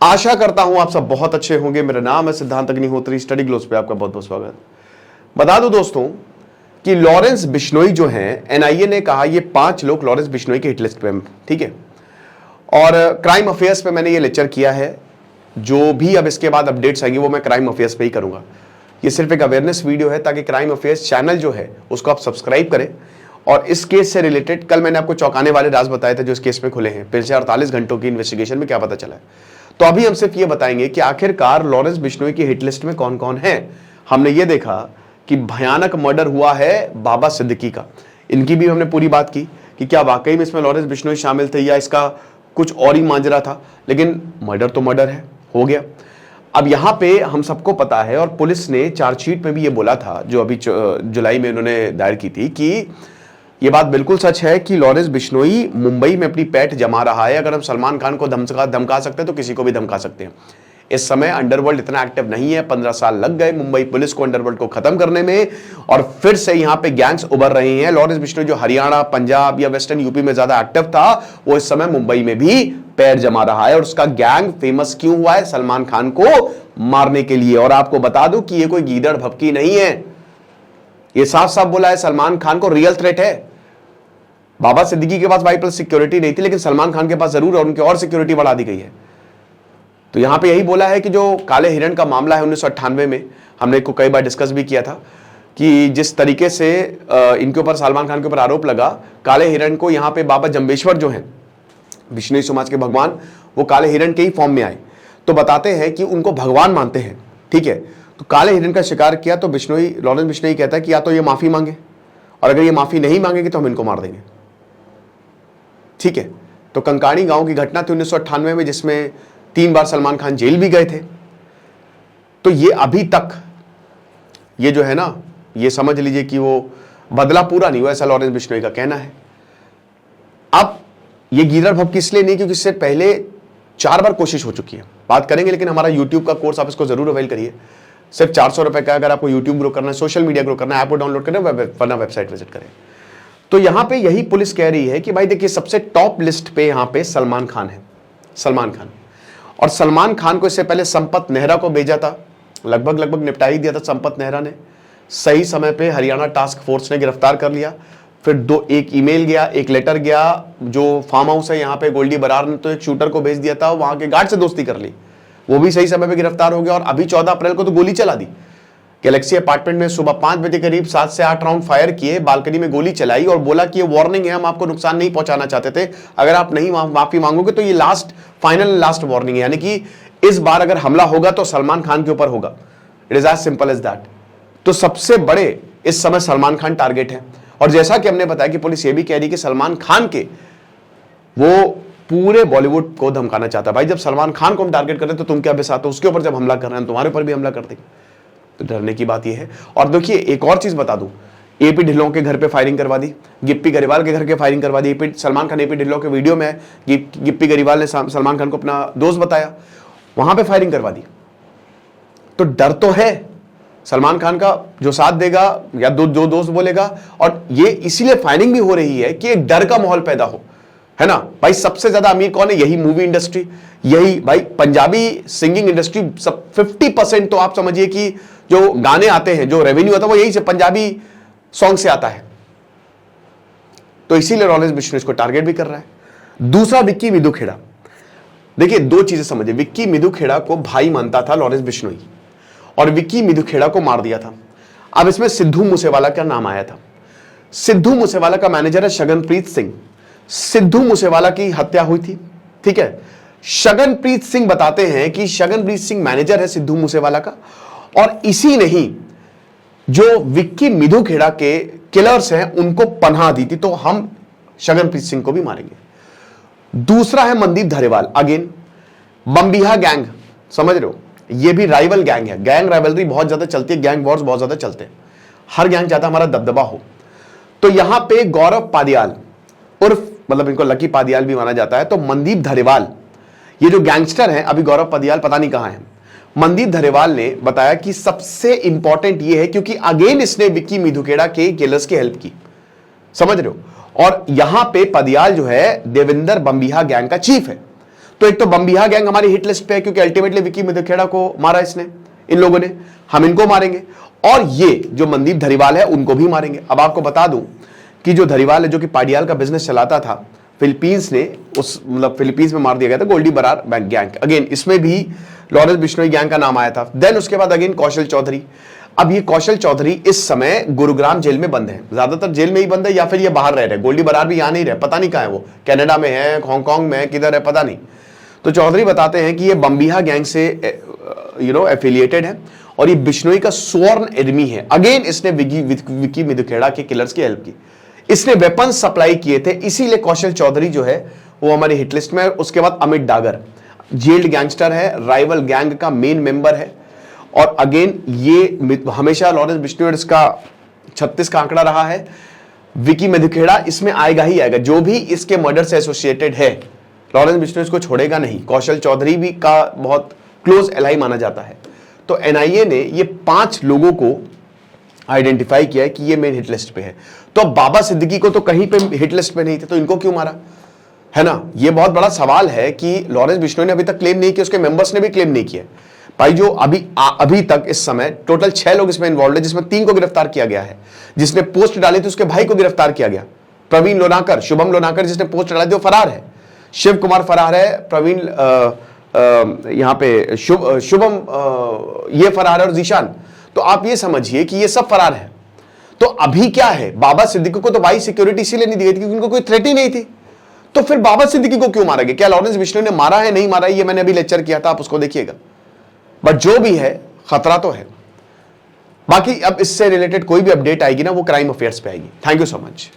आशा करता हूं आप सब बहुत अच्छे होंगे। मेरा नाम है सिद्धांत अग्निहोत्री, स्टडी ग्लोस पे आपका बहुत बहुत स्वागत। बता दूं दोस्तों कि लॉरेंस बिश्नोई जो हैं, एनआईए ने कहा ये 5 लोग लॉरेंस बिश्नोई के हिट लिस्ट पे हैं, ठीक है। और क्राइम अफेयर्स पे मैंने ये लेक्चर किया है। जो भी अब इसके बाद अपडेट्स आएंगी वो मैं क्राइम अफेयर्स पे ही करूंगा। ये सिर्फ एक अवेयरनेस वीडियो है ताकि क्राइम अफेयर्स चैनल जो है उसको आप सब्सक्राइब करें। और इस केस से रिलेटेड कल मैंने आपको चौंकाने वाले राज बताए थे जो इस केस में खुले हैं। पिछले 48 घंटों की इन्वेस्टिगेशन में क्या पता चला है, तो अभी हम सिर्फ ये बताएंगे कि आखिरकार लॉरेंस बिश्नोई की हिट लिस्ट में कौन कौन है। हमने ये देखा कि भयानक मर्डर हुआ है बाबा सिद्दीकी का, इनकी भी हमने पूरी बात की कि क्या वाकई में इसमें लॉरेंस बिश्नोई शामिल थे या इसका कुछ और ही मांजरा था। लेकिन मर्डर तो मर्डर है, हो गया। अब यहां पे हम सबको पता है और पुलिस ने चार्जशीट में भी ये बोला था जो अभी जुलाई में उन्होंने दायर की थी कि ये बात बिल्कुल सच है कि लॉरेंस बिश्नोई मुंबई में अपनी पैठ जमा रहा है। अगर हम सलमान खान को धमका सकते हैं तो किसी को भी धमका सकते हैं। इस समय अंडरवर्ल्ड इतना एक्टिव नहीं है। 15 साल लग गए मुंबई पुलिस को अंडरवर्ल्ड को खत्म करने में और फिर से यहां पे गैंग्स उभर रहे हैं। लॉरेंस बिश्नोई जो हरियाणा, पंजाब या वेस्टर्न यूपी में ज्यादा एक्टिव था, वो इस समय मुंबई में भी पैर जमा रहा है। और उसका गैंग फेमस क्यों हुआ है? सलमान खान को मारने के लिए। और आपको बता दूं कि ये कोई गीदड़ भपकी नहीं है, ये साफ साफ बोला है, सलमान खान को रियल थ्रेट है। बाबा सिद्दीकी के पास वाई+ सिक्योरिटी नहीं थी, लेकिन सलमान खान के पास जरूर, और उनकी और सिक्योरिटी बढ़ा दी गई है। तो यहां पे यही बोला है कि जो काले हिरण का मामला है 1998 में, हमने को कई बार डिस्कस भी किया था कि जिस तरीके से इनके ऊपर, सलमान खान के ऊपर आरोप लगा, काले हिरण को यहां पे बाबा जंबेश्वर जो हैं बिश्नोई समाज के भगवान, वो काले हिरण के ही फॉर्म में आए। तो बताते हैं कि उनको भगवान मानते हैं, ठीक है। तो काले हिरण का शिकार किया तो बिश्नोई, लॉरेंस बिश्नोई कहता है कि या तो ये माफी मांगे, और अगर ये माफी नहीं मांगेगी तो हम इनको मार देंगे, ठीक है। तो कंकाणी गांव की घटना थी 1998 में, जिसमें 3 बार सलमान खान जेल भी गए थे। तो ये अभी तक, ये जो है ना, ये समझ लीजिए कि वो बदला पूरा नहीं हुआ, ऐसा लॉरेंस बिश्नोई का कहना है। अब ये गीदड़ भपकी इसलिए नहीं क्योंकि इससे पहले 4 बार कोशिश हो चुकी है, बात करेंगे। लेकिन हमारा यूट्यूब का कोर्स आप इसको जरूर अवेल करिए, सिर्फ 400 रुपए का। अगर आपको यूट्यूब ग्रो करना है, सोशल मीडिया ग्रो करना है, ऐप को डाउनलोड करें, वरना वेबसाइट विजिट करें। तो यहां पे यही पुलिस कह रही है कि भाई देखिए, सबसे टॉप लिस्ट पे यहां पे सलमान खान है, सलमान खान। और सलमान खान को इससे पहले संपत नेहरा को भेजा था, लगभग निपटा ही दिया था संपत नेहरा ने। सही समय पे हरियाणा टास्क फोर्स ने गिरफ्तार कर लिया। फिर एक ईमेल गया, एक लेटर गया, जो फार्म हाउस है यहाँ पे गोल्डी बरार ने तो एक शूटर को भेज दिया था, वहां के गार्ड से दोस्ती कर ली, वो भी सही समय पे गिरफ्तार हो गया। और अभी 14 अप्रैल को तो गोली चला दी गैलेक्सी अपार्टमेंट में। सुबह 5 बजे करीब 7 से 8 राउंड फायर किए, बालकनी में गोली चलाई और बोला कि ये वार्निंग है, हम आपको नुकसान नहीं पहुंचाना चाहते थे, अगर आप नहीं माफी मांगोगे तो ये लास्ट वार्निंग है। यानी कि इस बार अगर हमला होगा तो सलमान खान के ऊपर होगा। It is as simple as that. तो सबसे बड़े इस समय सलमान खान टारगेट है। और जैसा कि हमने बताया कि पुलिस ये भी कह रही कि सलमान खान के, वो पूरे बॉलीवुड को धमकाना चाहता है। भाई जब सलमान खान को हम टारगेट कर रहे हैं तो तुम क्या बेसाते हो, उसके ऊपर जब हमला कर रहे हैं तुम्हारे ऊपर भी हमला कर देंगे। तो डरने की बात यह है। और देखिए एक और चीज बता दूं, एपी ढिल्लों के घर पे फायरिंग करवा दी, गिप्पी गरेवाल के घर के फायरिंग करवा दी। सलमान खान एपी ढिल्लों के वीडियो में गिप्पी गरेवाल ने सलमान खान को अपना दोस्त बताया, वहां पे फायरिंग करवा दी। तो डर तो है सलमान खान का, जो साथ देगा या जो दोस्त बोलेगा। और ये इसीलिए फायरिंग भी हो रही है कि एक डर का माहौल पैदा हो, है ना। भाई सबसे ज्यादा अमीर कौन है? यही मूवी इंडस्ट्री, यही भाई पंजाबी सिंगिंग इंडस्ट्री। सब 50% तो आप समझिए कि जो गाने आते हैं, जो रेवेन्यू आता है, वो यही से पंजाबी सॉन्ग से आता है। तो इसीलिए लॉरेंस बिश्नोई इसको टारगेट भी कर रहा है। दूसरा, विक्की मिधु खेड़ा। देखिए 2 चीजें समझिए। विक्की मिधु खेड़ा को भाई मानता था लॉरेंस बिश्नोई, और विक्की मिधु खेड़ा को मार दिया था। अब इसमें सिद्धू मूसेवाला का नाम आया था। सिद्धू मूसेवाला का मैनेजर है शगनप्रीत सिंह। सिद्धू मूसेवाला की हत्या हुई थी, ठीक है। शगनप्रीत सिंह बताते हैं कि शगनप्रीत सिंह मैनेजर है सिद्धू मूसेवाला का, और इसी ने ही जो विक्की मिधु खेड़ा के किलर्स हैं उनको पनाह दी थी। तो हम शगनप्रीत सिंह को भी मारेंगे। दूसरा है मनदीप धारीवाल, अगेन बम्बिहा गैंग, समझ रहे हो, ये भी राइवल गैंग है। गैंग राइवलरी बहुत ज्यादा चलती है, गैंग वॉर्स बहुत ज्यादा चलते हैं। हर गैंग चाहता हमारा दबदबा हो। तो यहां पे गौरव पादियाल उर्फ, मतलब इनको लकी पादियाल भी माना जाता है, तो मनदीप धारीवाल, ये जो गैंगस्टर हैं, अभी गौरव पादियाल पता नहीं कहां है। मनदीप धारीवाल ने बताया कि सबसे इंपॉर्टेंट ये है क्योंकि अगेन इसने विक्की मिधु खेड़ा के किलर्स की हेल्प की, समझ रहे हो। और यहां पे पादियाल जो है देवेंद्र बम्बिहा गैंग का चीफ है। तो एक तो बम्बिहा गैंग हमारी हिट लिस्ट पे है क्योंकि अल्टीमेटली विकी मेदखेड़ा को मारा इसने, इन लोगों ने, हम इनको मारेंगे। और ये जो मनदीप धरीवाल है उनको भी मारेंगे। अब आपको बता दूं कि जो धरीवाल है जो कि पाडियाल का बिजनेस चलाता था, फिलीपींस ने उस मतलब फिलीपींस में मार दिया गया था गोल्डी बरार बैंक गैंग। अगेन इसमें भी लॉरेंस बिश्नोई गैंग का नाम आया था। देन उसके बाद अगेन कौशल चौधरी। अब ये कौशल चौधरी इस समय गुरुग्राम जेल में बंद है, ज्यादातर जेल में ही बंद है या फिर ये बाहर रह रहे। गोल्डी बरार भी यहां नहीं रहे, पता नहीं कहां है वो, कनाडा में है, हांगकांग में है, किधर है पता नहीं। तो चौधरी बताते हैं कि ये बम्बिहा गैंग से एफिलिएटेड है और ये बिश्नोई का स्वर्ण एनिमी है। अगेन इसने विकी मेदखेड़ा के किलर्स की हेल्प की, इसने वेपन सप्लाई किए थे, इसीलिए कौशल चौधरी जो है वो हमारी हिटलिस्ट में है। उसके बाद अमित डागर जेल्ड गैंगस्टर है, राइवल गैंग का मेन मेंबर है। और अगेन ये हमेशा लॉरेंस बिश्नोई का 36 का आंकड़ा रहा है। विकी मेदखेड़ा इसमें आएगा ही आएगा, जो भी इसके मर्डर से एसोसिएटेड है लॉरेंस बिश्नोई को छोड़ेगा नहीं। कौशल चौधरी भी का बहुत क्लोज एलाई माना जाता है। तो एनआईए ने ये 5 लोगों को आइडेंटिफाई किया है कि ये मेन हिट लिस्ट पे है। तो अब बाबा सिद्दीकी को तो कहीं पे हिट लिस्ट पे नहीं थे, तो इनको क्यों मारा, है ना? ये बहुत बड़ा सवाल है कि लॉरेंस बिश्नोई ने अभी तक क्लेम नहीं किया, उसके मेंबर्स ने भी क्लेम नहीं किया। भाई जो अभी तक इस समय टोटल 6 लोग इसमें इन्वॉल्व है, जिसमें 3 को गिरफ्तार किया गया है। जिसने पोस्ट डाली थी उसके भाई को गिरफ्तार किया गया, प्रवीण लोनाकर, शुभम लोनाकर जिसने पोस्ट डाली थी वो फरार है। शिव कुमार फरार है, प्रवीण यहां पे शुभम ये फरार है और जीशान। तो आप ये समझिए कि ये सब फरार है। तो अभी क्या है, बाबा सिद्दीकी को तो भाई सिक्योरिटी इसीलिए नहीं दी गई थी क्योंकि उनको कोई थ्रेट ही नहीं थी। तो फिर बाबा सिद्दीकी को क्यों मारा गया? क्या लॉरेंस बिश्नोई ने मारा है, नहीं मारा है, ये मैंने अभी लेक्चर किया था, आप उसको देखिएगा। बट जो भी है खतरा तो है। बाकी अब इससे रिलेटेड कोई भी अपडेट आएगी ना, वो क्राइम अफेयर्स पे आएगी। Thank you so much.